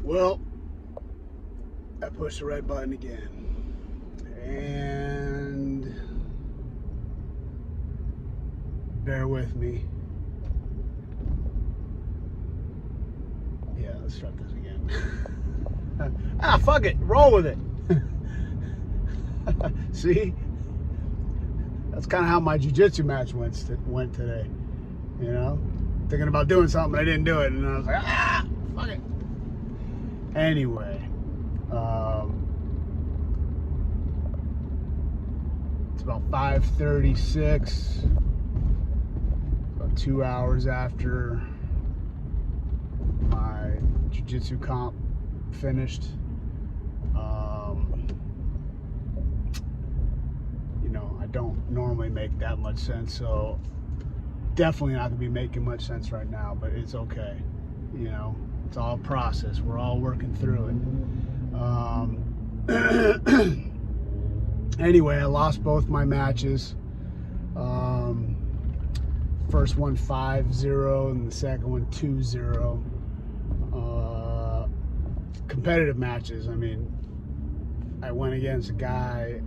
Well, I pushed the red button again. And bear with me. Yeah, let's start this again. Fuck it. Roll with it. See? That's kind of how my jiu-jitsu match went today. You know? Thinking about doing something, but I didn't do it. And I was like, fuck it. Anyway. It's about 5:36. About 2 hours after my jiu-jitsu comp finished. You know, I don't normally make that much sense, so definitely not gonna be making much sense right now, but it's okay. You know, it's all a process. We're all working through it. Anyway, I lost both my matches. First one 5-0 and the second one 2-0. Competitive matches. I mean, I went against a guy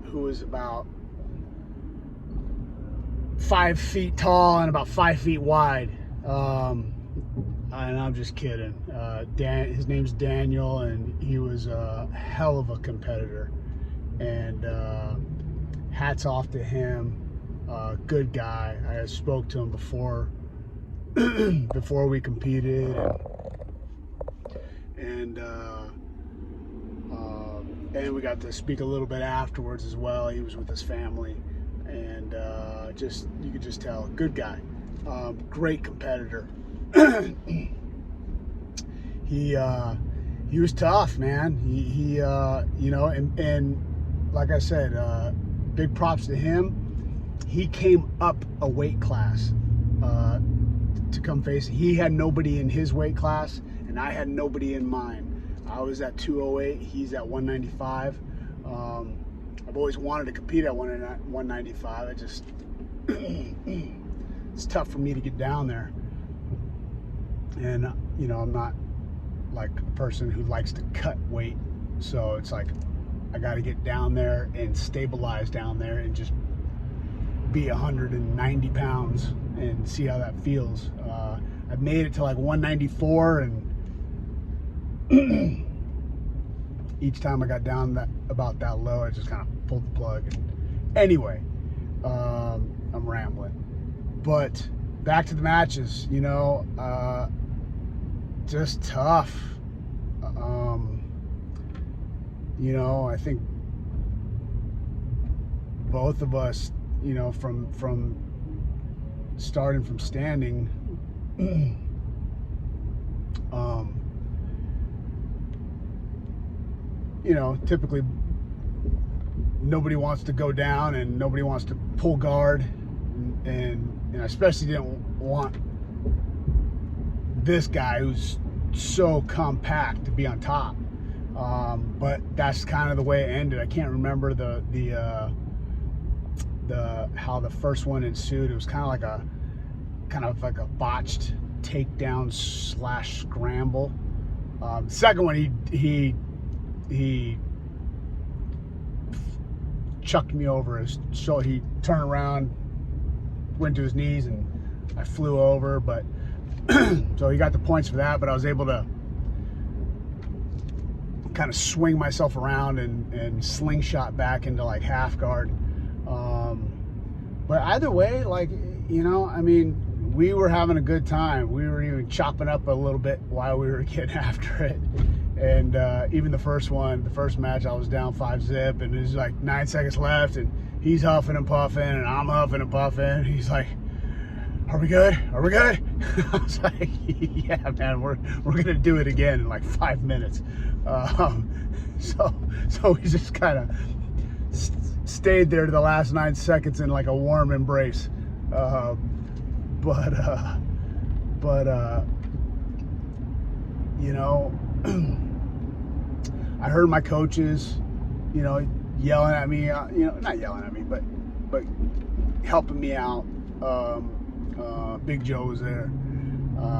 who was about 5 feet tall and about 5 feet wide. And I'm just kidding. His name's Daniel, and he was a hell of a competitor. And hats off to him. Good guy. I spoke to him before we competed, and we got to speak a little bit afterwards as well. He was with his family, and you could just tell, good guy, great competitor. He was tough, man. He you know, and like I said, big props to him. He came up a weight class to come face it. He had nobody in his weight class, and I had nobody in mine. I was at 208. He's at 195. I've always wanted to compete at 195. I just it's tough for me to get down there, and you know, I'm not like a person who likes to cut weight, so it's like I got to get down there and stabilize down there and just be 190 pounds and see how that feels. I've made it to like 194, and each time I got down about that low, I just kind of pulled the plug. And anyway, I'm rambling. But back to the matches, you know, just tough. You know, I think both of us, you know, from starting from standing, you know, typically nobody wants to go down and nobody wants to pull guard, and I especially didn't want this guy who's so compact to be on top. But that's kind of the way it ended. I can't remember how the first one ensued. It was kind of like a botched takedown / scramble. The second one, he chucked me over so he turned around, went to his knees, and I flew over. But so he got the points for that. But I was able to kind of swing myself around and slingshot back into like half guard. But either way, like, you know, I mean, we were having a good time. We were even chopping up a little bit while we were getting after it. And even the first match, I was down 5-0, and there's like 9 seconds left, and he's huffing and puffing, and I'm huffing and puffing. He's like, "Are we good? Are we good?" I was like, "Yeah, man, we're gonna do it again in like 5 minutes." So we just kind of stayed there to the last 9 seconds in like a warm embrace. But you know, I heard my coaches, you know, yelling at me, you know, not yelling at me, but helping me out. Big Joe was there.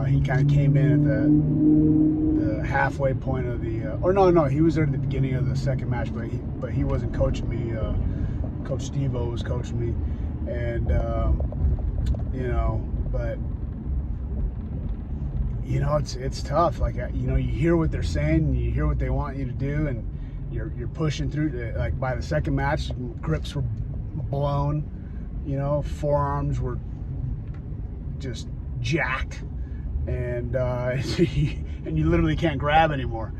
He kind of came in at the halfway point of the, or no, he was there at the beginning of the second match, but he wasn't coaching me. Coach Steve-O was coaching me, and but it's tough. Like you hear what they're saying, you hear what they want you to do, and you're pushing through. Like by the second match, grips were blown, forearms were just jacked, and and you literally can't grab anymore.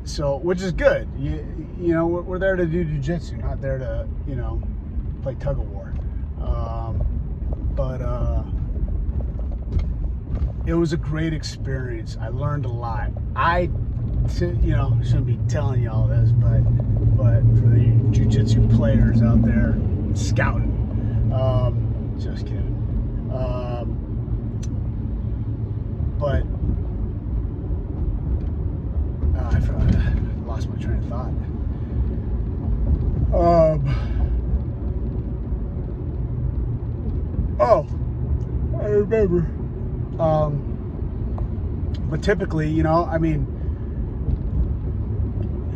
So which is good. We're there to do jiu-jitsu, not there to play tug of war. But it was a great experience. I learned a lot. I shouldn't be telling you all this, but for the jiu-jitsu players out there scouting, just kidding. But I lost my train of thought. I remember. But typically,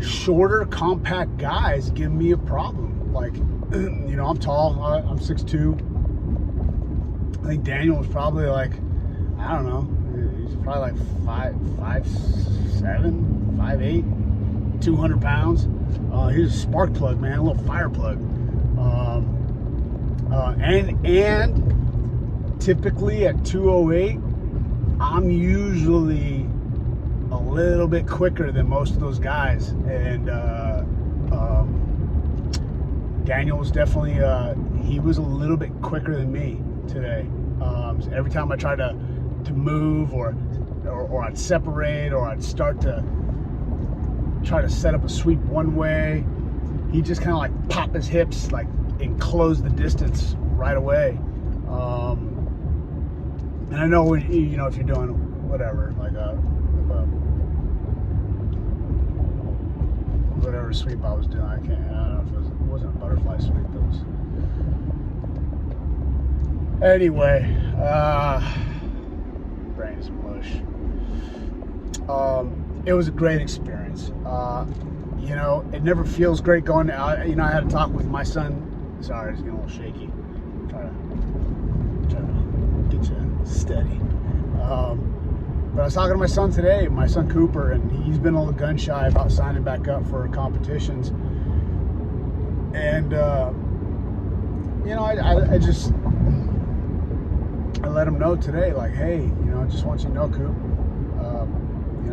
shorter, compact guys give me a problem. Like, I'm tall. I'm 6'2". I think Daniel was probably like, I don't know, he's probably like 5'7", 5'8", 200 pounds. He was a spark plug, man, a little fire plug. And typically at 208, I'm usually a little bit quicker than most of those guys. And Daniel was definitely, he was a little bit quicker than me today. So every time I tried to move or I'd separate or I'd start to try to set up a sweep one way, he just kind of like pop his hips like and close the distance right away. And I know when, if you're doing whatever, like whatever sweep I was doing, I don't know if it wasn't a butterfly sweep. It was. Anyway, brain's mush. It was a great experience. It never feels great going out. I had a talk with my son. Sorry, it's getting a little shaky. Try to get you steady. But I was talking to my son today, my son Cooper, and he's been a little gun shy about signing back up for competitions. And I let him know today, like, hey, I just want you to know, Coop,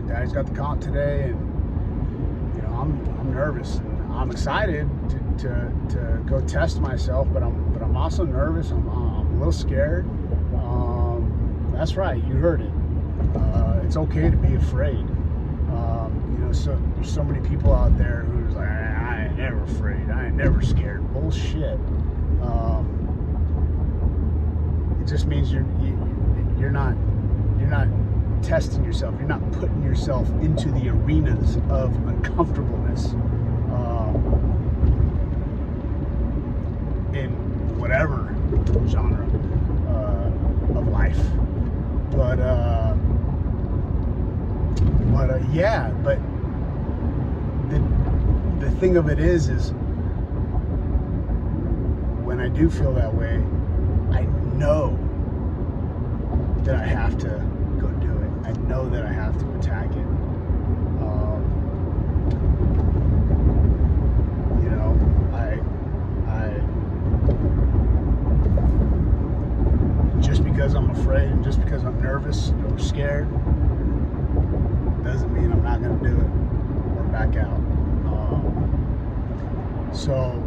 Daddy's got the comp today, and I'm nervous, and I'm excited to go test myself, but I'm also nervous. I'm a little scared. That's right, you heard it. It's okay to be afraid. So there's so many people out there who's like, I ain't never afraid. I ain't never scared. Bullshit. It just means you're not testing yourself. You're not putting yourself into the arenas of uncomfortableness in whatever genre of life. But the thing of it is when I do feel that way, I know that I have to go do it. I know that I have to attack it. Just because I'm afraid and just because I'm nervous or scared doesn't mean I'm not going to do it or back out. So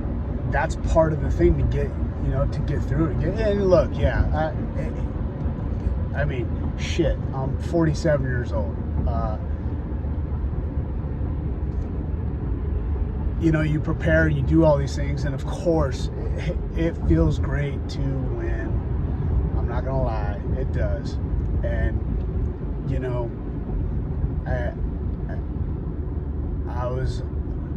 that's part of the thing to get through it. And look, yeah, I mean, shit, I'm 47 years old. You prepare, you do all these things, and of course, it feels great to win. I'm not gonna lie, it does. And I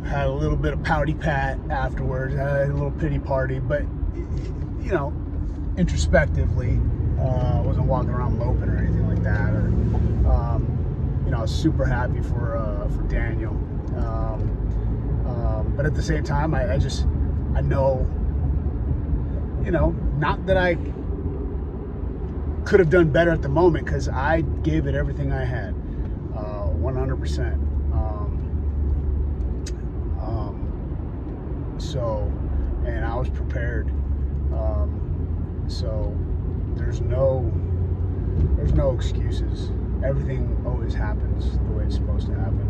had a little bit of pouty pat afterwards. I had a little pity party, but introspectively. I wasn't walking around moping or anything like that. Or, you know, I was super happy for Daniel. But at the same time, I know, you know, not that I could have done better at the moment, because I gave it everything I had, 100%. So, and I was prepared. So there's no excuses. Everything always happens the way it's supposed to happen.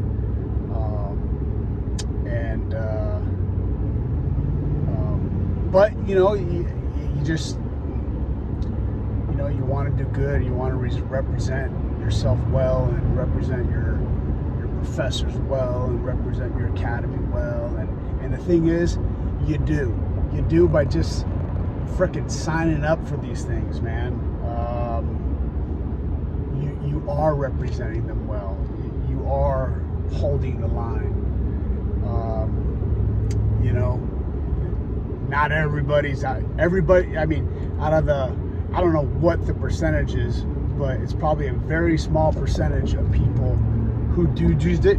But you know, you just, you know, you want to do good. You want to represent yourself well, and represent your professors well, and represent your academy well. And the thing is, you do by just frickin' signing up for these things, man. You are representing them well. You are holding the line. You know, not everybody's out. Everybody, I mean, out of the, I don't know what the percentage is, but it's probably a very small percentage of people who do jiu-jitsu,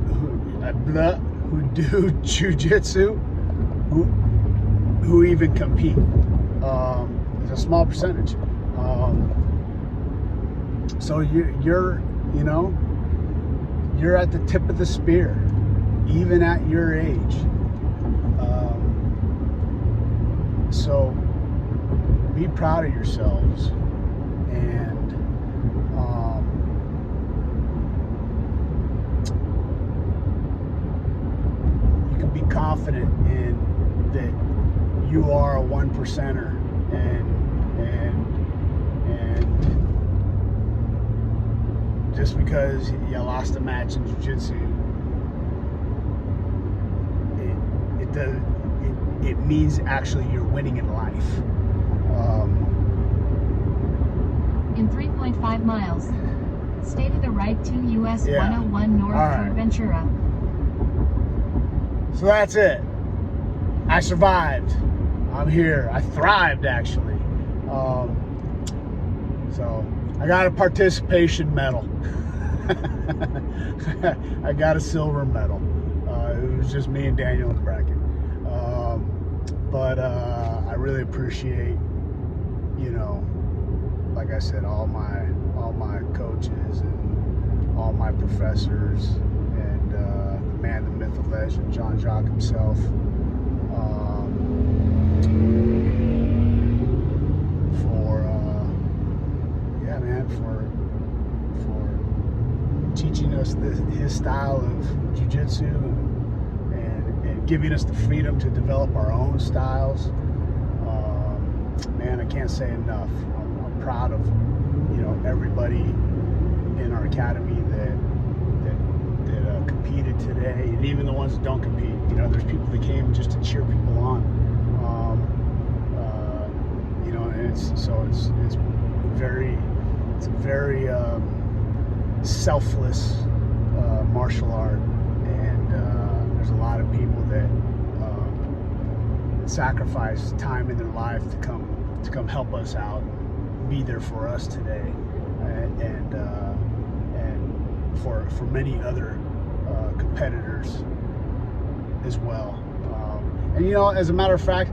who even compete. It's a small percentage. So you're at the tip of the spear, even at your age. So be proud of yourselves, and you can be confident in that you are a 1%er, and just because you lost a match in jiu-jitsu, it means actually you're winning in life. In 3.5 miles, stay to the right to US 101 North for Ventura. So that's it. I survived. I'm here. I thrived, actually. So I got a participation medal. I got a silver medal. It was just me and Daniel in the bracket. But I really appreciate, you know, like I said, all my coaches and all my professors, and the man, the myth, the legend, John Jock himself. For teaching us his style of jiu-jitsu, and giving us the freedom to develop our own styles. Man, I can't say enough. I'm proud of, you know, everybody in our academy that competed today, and even the ones that don't compete. You know, there's people that came just to cheer people on. You know, and it's a very selfless martial art, and there's a lot of people that sacrifice time in their life to come help us out, be there for us today, and for many other competitors as well. And you know, as a matter of fact,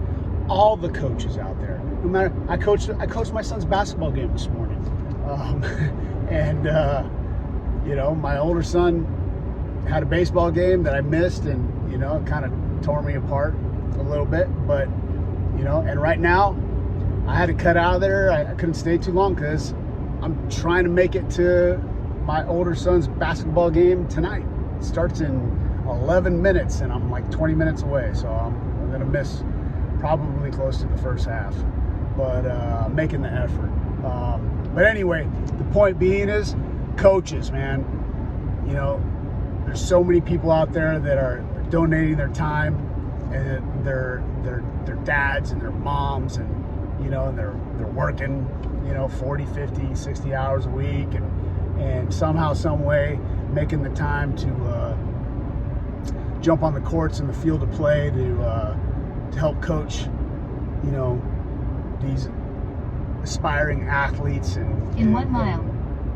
all the coaches out there, no matter, I coached my son's basketball game this morning. And you know, my older son had a baseball game that I missed, and you know, it kind of tore me apart a little bit. But you know, and right now I had to cut out of there. I couldn't stay too long because I'm trying to make it to my older son's basketball game tonight. It starts in 11 minutes, and I'm like 20 minutes away, so I'm gonna miss probably close to the first half, but making the effort. But anyway, the point being is, coaches, man, you know, there's so many people out there that are donating their time, and their dads and their moms, and you know, and they're working, you know, 40, 50, 60 hours a week, and somehow, some way, making the time to jump on the courts in the field of play to help coach, you know, these aspiring athletes In 1 mile,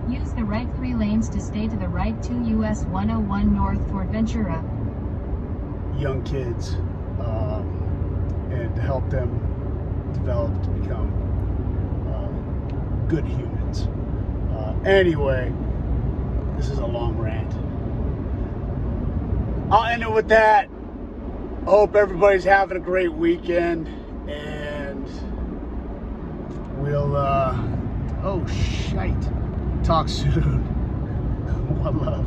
use the right 3 lanes to stay to the right 2 US 101 North for Ventura. young kids, and to help them develop to become good humans. Anyway, this is a long rant. I'll end it with that. I hope everybody's having a great weekend, and we'll oh shite, talk soon. One love.